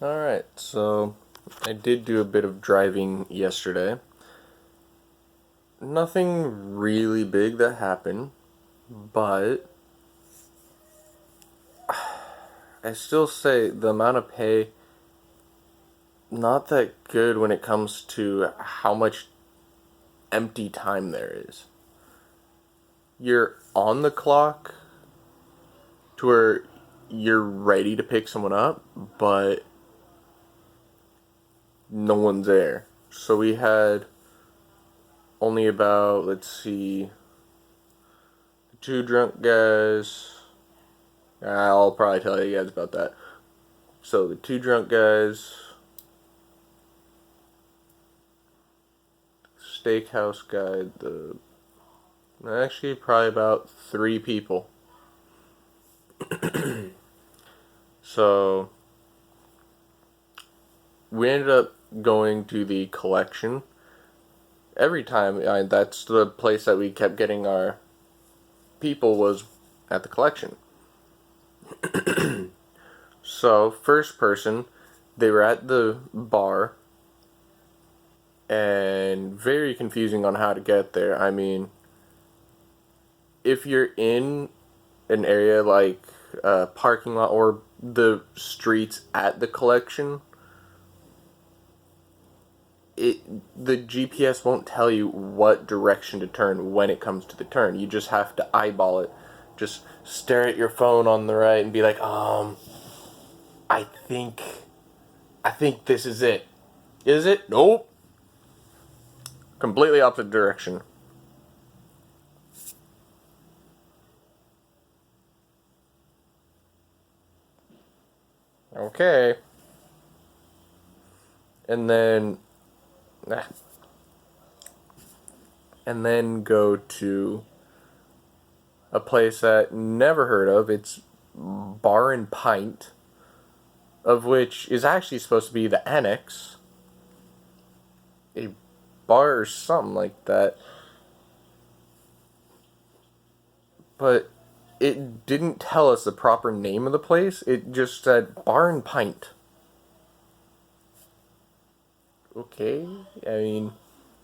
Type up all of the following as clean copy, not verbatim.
Alright, so I did do a bit of driving yesterday. Nothing really big that happened, but I still say the amount of pay, not that good when it comes to how much empty time there is. You're on the clock to where you're ready to pick someone up, but no one's there. So we had only about, let's see, two drunk guys. I'll probably tell you guys about that. So the two drunk guys, steakhouse guy, actually probably about three people. So we ended up going to the collection every time. That's the place that we kept getting our people, was at the collection. So first person, they were at the bar, and very confusing on how to get there. I mean, if you're in an area like a parking lot or the streets at the collection, the GPS won't tell you what direction to turn when it comes to the turn. You just have to eyeball it. Just stare at your phone on the right and be like, I think this is it. Is it? Nope. Completely opposite direction. Okay. And then go to a place that never heard of. It's Bar and Pint, of which is actually supposed to be the annex, a bar or something like that. But it didn't tell us the proper name of the place. It just said Bar and Pint. Okay, I mean,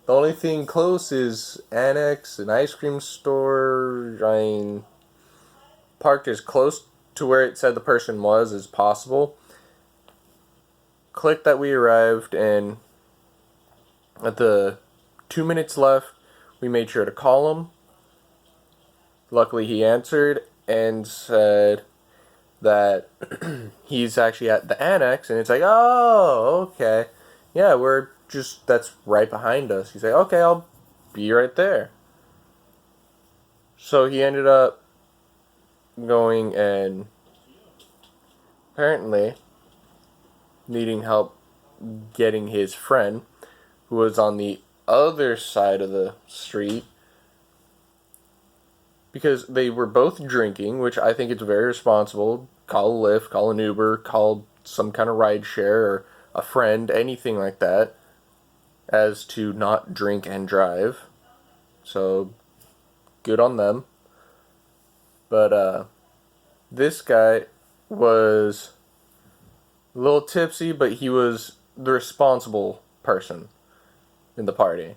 the only thing close is Annex, an ice cream store. I mean, parked as close to where it said the person was as possible. Clicked that we arrived, and at the 2 minutes left, we made sure to call him. Luckily, he answered and said that he's actually at the annex, and it's like, oh, okay. Yeah, that's right behind us. He's like, okay, I'll be right there. So he ended up going and apparently needing help getting his friend, who was on the other side of the street, because they were both drinking, which I think it's very responsible. Call a Lyft, call an Uber, call some kind of ride share or a friend, anything like that, as to not drink and drive. So, good on them. But this guy was a little tipsy, but he was the responsible person in the party.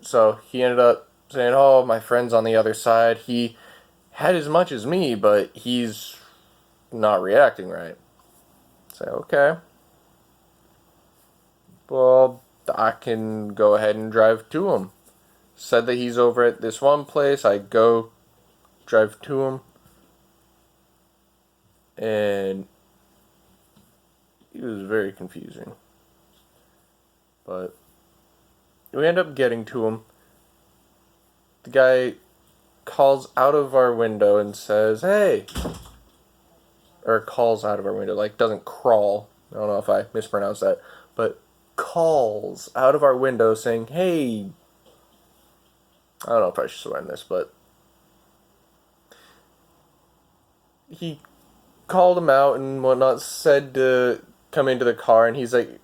So he ended up saying, oh, my friend's on the other side. He had as much as me, but he's not reacting right. Say, okay. Well, I can go ahead and drive to him. Said that he's over at this one place. I go drive to him. And it was very confusing. But we end up getting to him. The guy calls out of our window and says, hey. Or calls out of our window, like doesn't crawl. I don't know if I mispronounced that. But calls out of our window saying, hey. I don't know if I should swear in this, but he called him out and whatnot, said to come into the car, and he's like,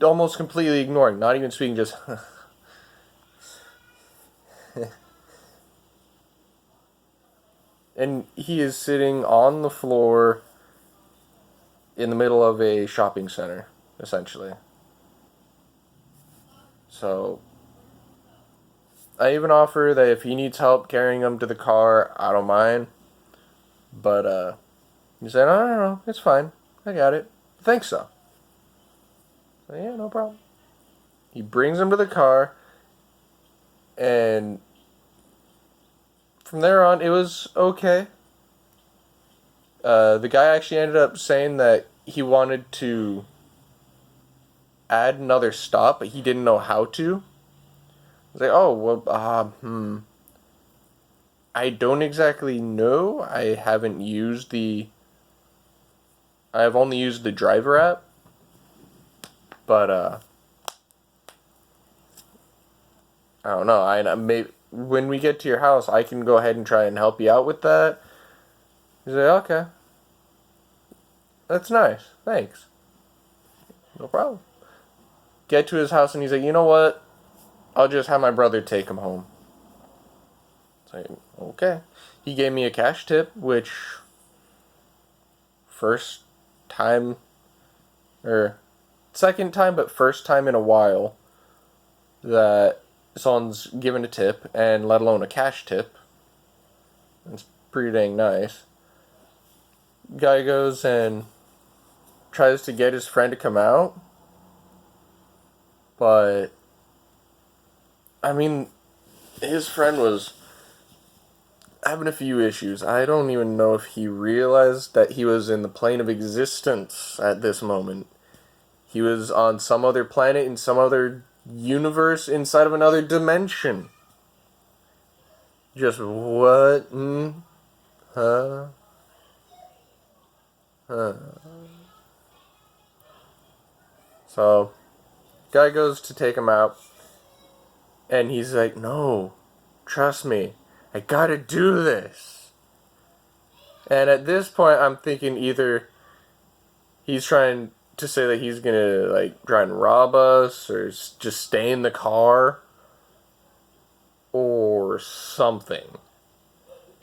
almost completely ignoring, not even speaking, just And he is sitting on the floor in the middle of a shopping center, essentially. So I even offer that if he needs help carrying him to the car, I don't mind. But he said, "No, no, no, it's fine. I got it. I think so." So yeah, no problem. He brings him to the car, and from there on, it was okay. The guy actually ended up saying that he wanted to add another stop, but he didn't know how to. I was like, oh, well, I don't exactly know. I have only used the driver app, but, I don't know. Maybe when we get to your house, I can go ahead and try and help you out with that. He's like, okay. That's nice. Thanks. No problem. Get to his house, and he's like, you know what? I'll just have my brother take him home. It's like, okay. He gave me a cash tip, which first time, or second time, but first time in a while that someone's given a tip, and let alone a cash tip. It's pretty dang nice. Guy goes and tries to get his friend to come out, but I mean, his friend was having a few issues. I don't even know if he realized that he was in the plane of existence at this moment. He was on some other planet in some other universe inside of another dimension. Just what? Huh? Huh. So, guy goes to take him out, and he's like, no, trust me, I gotta do this. And at this point, I'm thinking either he's trying to say that he's gonna, like, try and rob us, or just stay in the car, or something.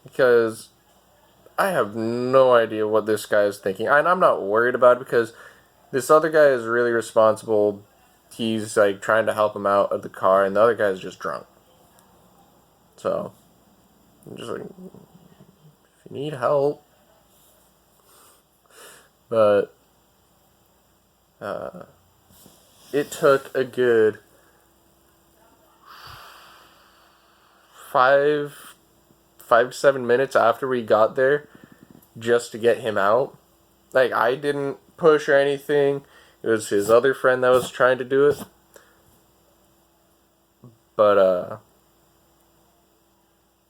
Because I have no idea what this guy is thinking. And I'm not worried about it because this other guy is really responsible. He's like trying to help him out of the car, and the other guy's just drunk. So I'm just like, if you need help. But it took a good five to 7 minutes after we got there just to get him out. Like, I didn't push or anything. It was his other friend that was trying to do it. But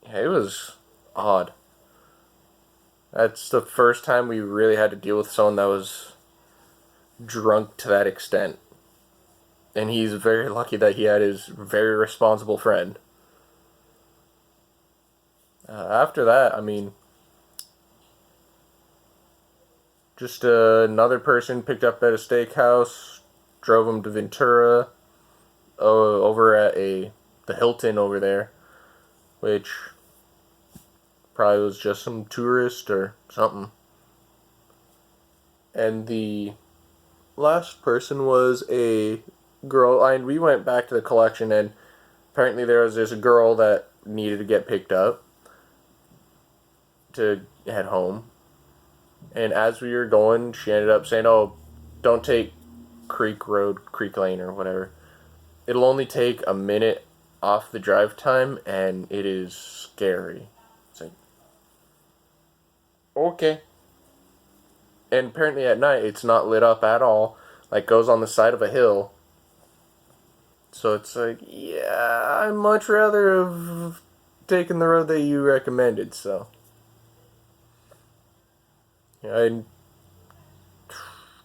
yeah, it was odd. That's the first time we really had to deal with someone that was drunk to that extent. And he's very lucky that he had his very responsible friend. After that, I mean, just another person picked up at a steakhouse, drove him to Ventura, over at the Hilton over there, which probably was just some tourist or something. And the last person was a girl, and we went back to the collection, and apparently there was this girl that needed to get picked up to head home. And as we were going, she ended up saying, oh, don't take Creek Lane, or whatever. It'll only take a minute off the drive time, and it is scary. It's like, okay. And apparently at night, it's not lit up at all. Like, goes on the side of a hill. So it's like, yeah, I'd much rather have taken the road that you recommended, so. Yeah, I'm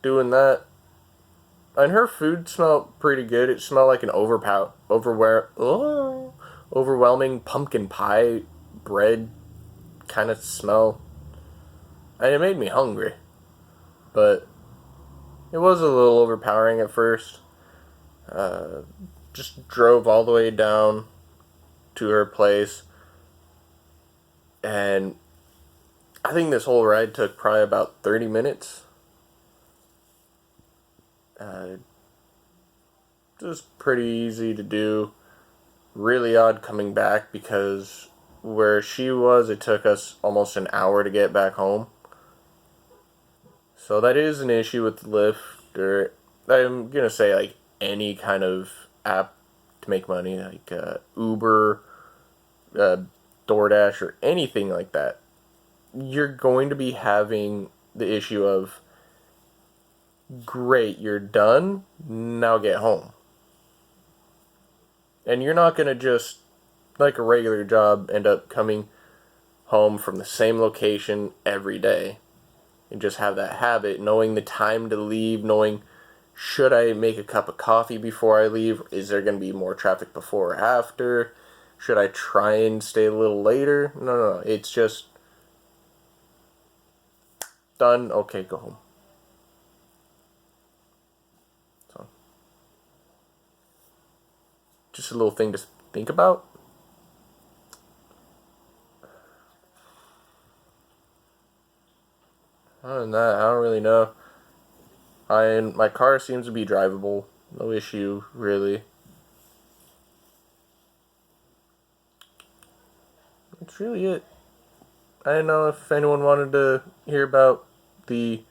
doing that. And her food smelled pretty good. It smelled like an overwhelming pumpkin pie bread kind of smell. And it made me hungry. But it was a little overpowering at first. Just drove all the way down to her place. And I think this whole ride took probably about 30 minutes. Uh, it was pretty easy to do. Really odd coming back because where she was, it took us almost an hour to get back home. So that is an issue with Lyft, or I'm gonna say like any kind of app to make money, like Uber, uh, DoorDash, or anything like that. You're going to be having the issue of, great, you're done, now get home. And you're not gonna just, like a regular job, end up coming home from the same location every day and just have that habit, knowing the time to leave, knowing, should I make a cup of coffee before I leave? Is there going to be more traffic before or after? Should I try and stay a little later? No. It's just done. Okay, go home. So, just a little thing to think about. Other than that, I don't really know. My car seems to be drivable. No issue, really. That's really it. I didn't know if anyone wanted to hear about the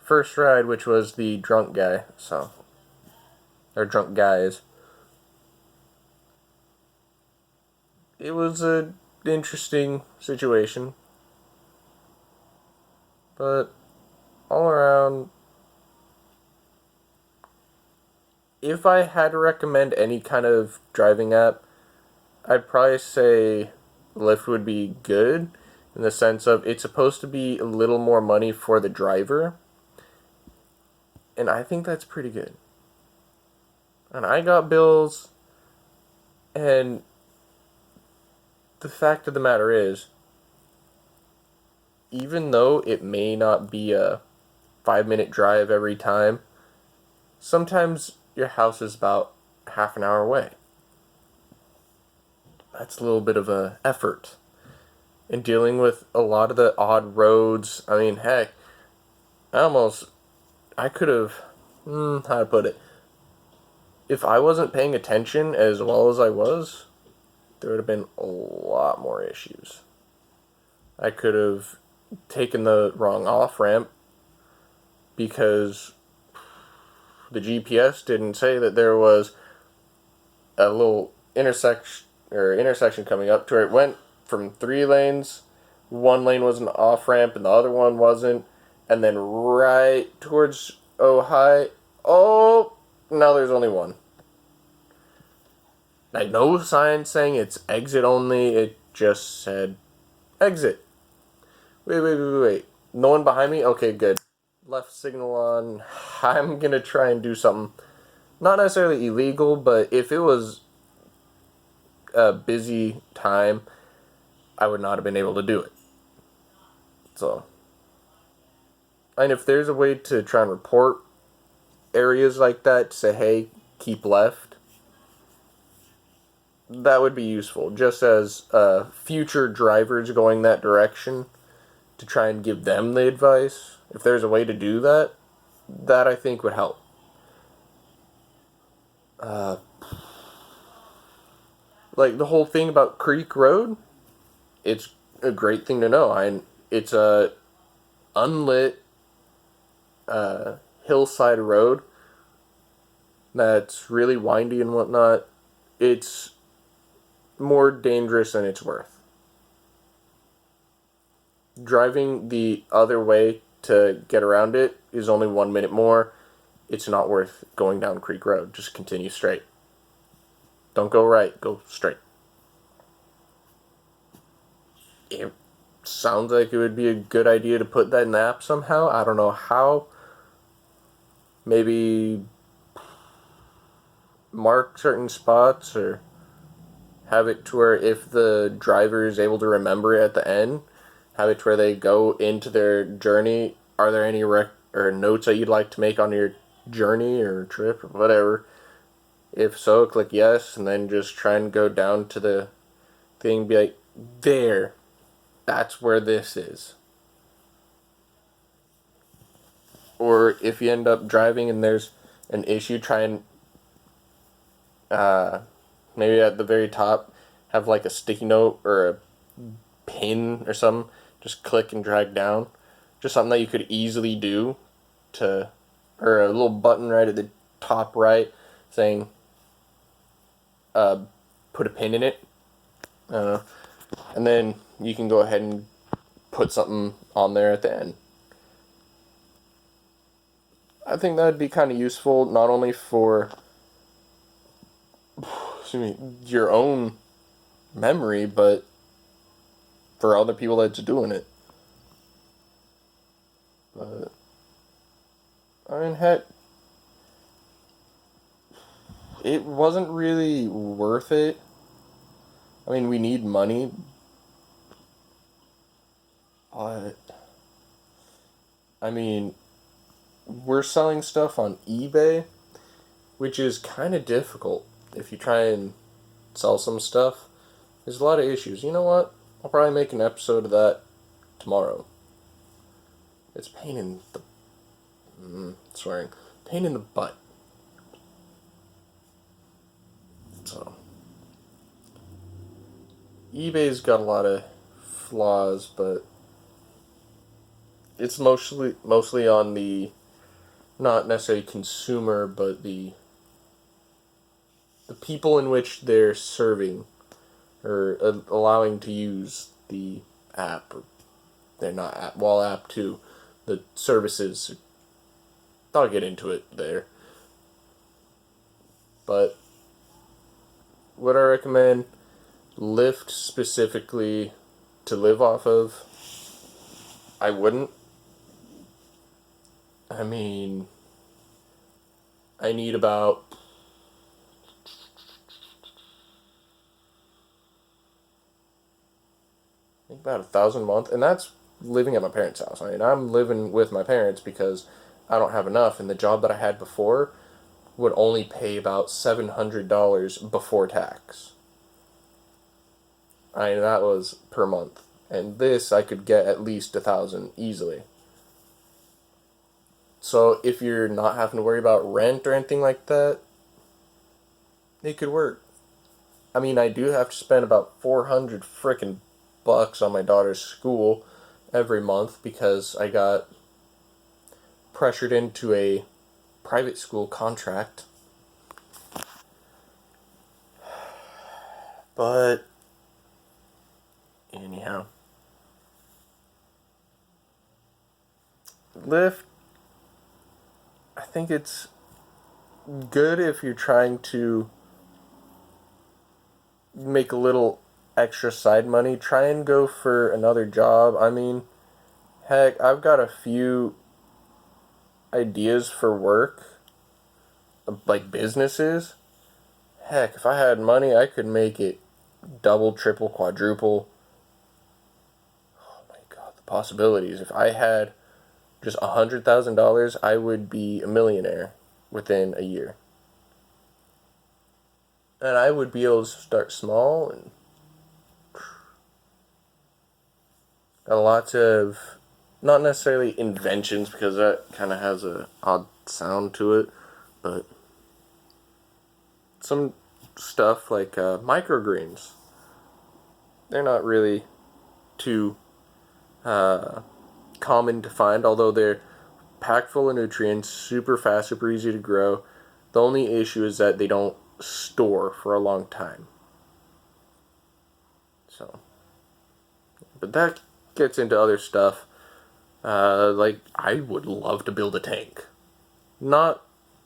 first ride, which was the drunk guy. So, or drunk guys. It was an interesting situation, but all around, if I had to recommend any kind of driving app, I'd probably say Lyft would be good, in the sense of it's supposed to be a little more money for the driver, and I think that's pretty good. And I got bills, and the fact of the matter is, even though it may not be a 5-minute drive every time, sometimes your house is about half an hour away. That's a little bit of a effort. And dealing with a lot of the odd roads, I mean, heck, I could have, how to put it, if I wasn't paying attention as well as I was, there would have been a lot more issues. I could have taken the wrong off ramp because the GPS didn't say that there was a little intersection coming up to where it went from 3 lanes. One lane was an off ramp and the other one wasn't. And then right towards Ojai, now there's only one. Like, no sign saying it's exit only. It just said exit. Wait. No one behind me? Okay, good. Left signal on. I'm gonna try and do something. Not necessarily illegal, but if it was a busy time, I would not have been able to do it. So, and if there's a way to try and report areas like that, to say, hey, keep left, that would be useful. Just as future drivers going that direction, to try and give them the advice. If there's a way to do that, that I think would help. Like the whole thing about Creek Road, it's a great thing to know. It's a unlit hillside road that's really windy and whatnot. It's more dangerous than it's worth. Driving the other way to get around it is only 1 minute more. It's not worth going down Creek Road. Just continue straight. Don't go right, go straight. It sounds like it would be a good idea to put that in the app somehow. I don't know how. Maybe mark certain spots, or have it to where if the driver is able to remember it at the end, have it to where they go into their journey. Are there any or notes that you'd like to make on your journey or trip or whatever? If so, click yes, and then just try and go down to the thing and be like, there. That's where this is. Or if you end up driving and there's an issue, try and uh, maybe at the very top have like a sticky note or a pin or something. Just click and drag down. Just something that you could easily do to, or a little button right at the top right saying, uh, put a pin in it. And then you can go ahead and put something on there at the end. I think that would be kind of useful, not only for your own memory, but for other people that's doing it. But I mean, heck, it wasn't really worth it. I mean, we need money, but I mean, we're selling stuff on eBay, which is kind of difficult. If you try and sell some stuff, there's a lot of issues. You know what? I'll probably make an episode of that tomorrow. It's pain in the swearing, pain in the butt. So eBay's got a lot of flaws, but it's mostly on the not necessarily consumer, but the people in which they're serving or allowing to use the app. Or they're not app, well, app too. The services. I'll get into it there. But would I recommend Lyft specifically to live off of? I wouldn't. I mean, I need about I think about 1,000 a month, and that's living at my parents' house. I mean, I'm living with my parents because I don't have enough, and the job that I had before would only pay about $700 before tax. I mean, that was per month, and this I could get at least 1,000 easily. So if you're not having to worry about rent or anything like that, it could work. I mean, I do have to spend about 400 frickin' bucks on my daughter's school every month because I got pressured into a private school contract. But anyhow, Lyft, I think it's good if you're trying to make a little extra side money. Try and go for another job. I mean, heck, I've got a few ideas for work, like businesses. Heck, if I had money, I could make it double, triple, quadruple. Oh my god, the possibilities. If I had just $100,000, I would be a millionaire within a year. And I would be able to start small and got lots of, not necessarily inventions because that kind of has a odd sound to it, but some stuff like microgreens. They're not really too common to find, although they're packed full of nutrients, super fast, super easy to grow. The only issue is that they don't store for a long time. So, but that gets into other stuff. Like, I would love to build a tank. Not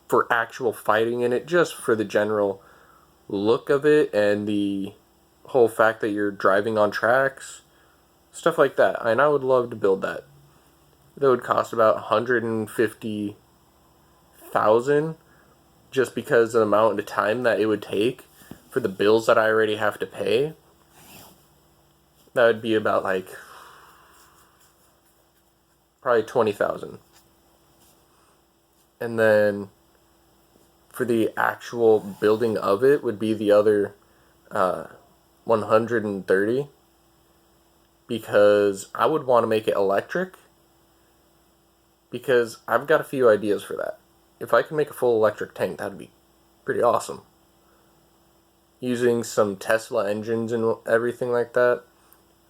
for actual fighting in it, just for the general look of it and the whole fact that you're driving on tracks. Stuff like that. And I would love to build that. That would cost about 150,000 just because of the amount of time that it would take for the bills that I already have to pay. That would be about like probably 20,000. And then for the actual building of it would be the other 130. because I would want to make it electric, because I've got a few ideas for that. If I can make a full electric tank, that'd be pretty awesome. Using some Tesla engines and everything like that,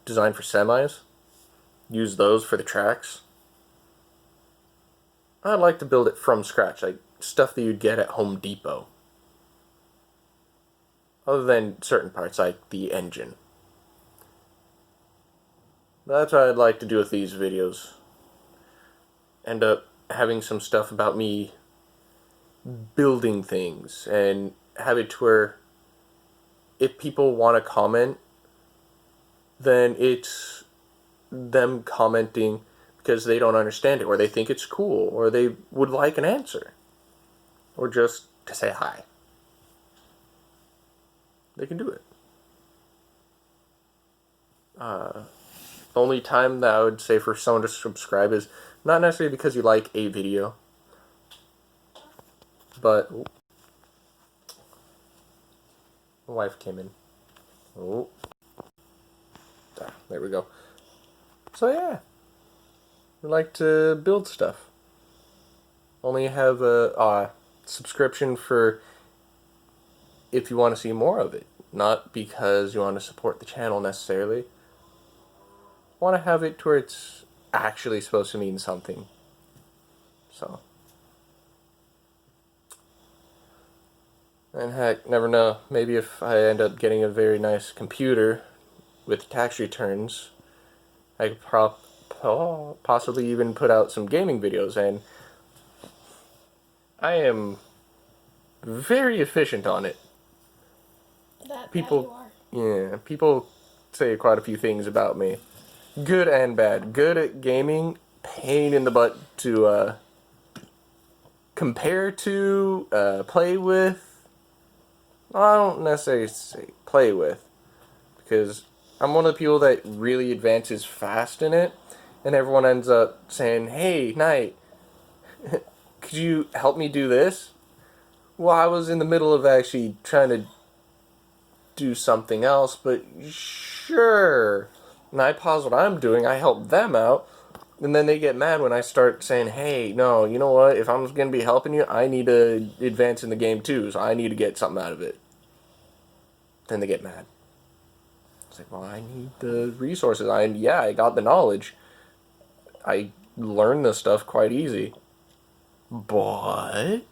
designed for semis. Use those for the tracks. I'd like to build it from scratch, like stuff that you'd get at Home Depot. Other than certain parts, like the engine. That's what I'd like to do with these videos. End up having some stuff about me building things, and have it to where if people want to comment, then it's them commenting because they don't understand it, or they think it's cool, or they would like an answer, or just to say hi. They can do it. The only time that I would say for someone to subscribe is not necessarily because you like a video, but my wife came in. Oh, there we go. So yeah, we like to build stuff. Only have a subscription for if you want to see more of it, not because you want to support the channel necessarily. Want to have it to where it's actually supposed to mean something. So, and heck, never know. Maybe if I end up getting a very nice computer with tax returns, I could possibly even put out some gaming videos. And I am very efficient on it. People, yeah, people say quite a few things about me, good and bad. Good at gaming, pain in the butt to compare to, play with. I don't necessarily say play with, because I'm one of the people that really advances fast in it, and everyone ends up saying, "Hey, Knight, could you help me do this?" Well, I was in the middle of actually trying to do something else, but sure. And I pause what I'm doing, I help them out, and then they get mad when I start saying, "Hey, no, you know what, if I'm going to be helping you, I need to advance in the game too, so I need to get something out of it." Then they get mad. It's like, well, I need the resources. I got the knowledge. I learned this stuff quite easy. But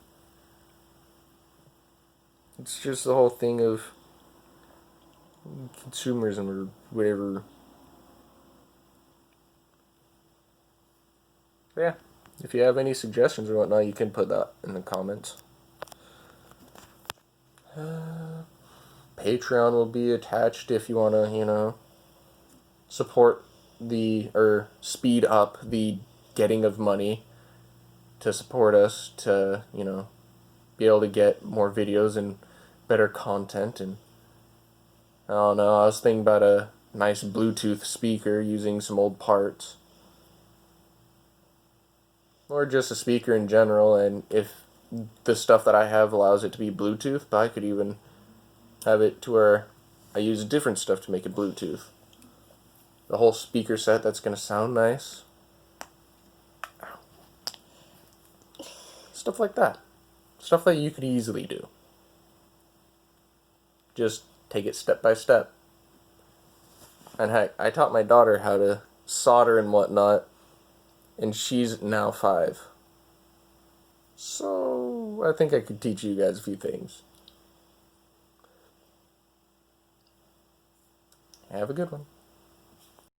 it's just the whole thing of consumerism or whatever. So yeah, if you have any suggestions or whatnot, you can put that in the comments. Patreon will be attached if you want to, support or speed up the getting of money to support us to, be able to get more videos and better content. And I don't know, I was thinking about a nice Bluetooth speaker using some old parts. Or just a speaker in general, and if the stuff that I have allows it to be Bluetooth, but I could even have it to where I use different stuff to make it Bluetooth. The whole speaker set that's going to sound nice. Stuff like that. Stuff that you could easily do. Just take it step by step. And heck, I taught my daughter how to solder and whatnot, and she's now 5. So I think I could teach you guys a few things. Have a good one.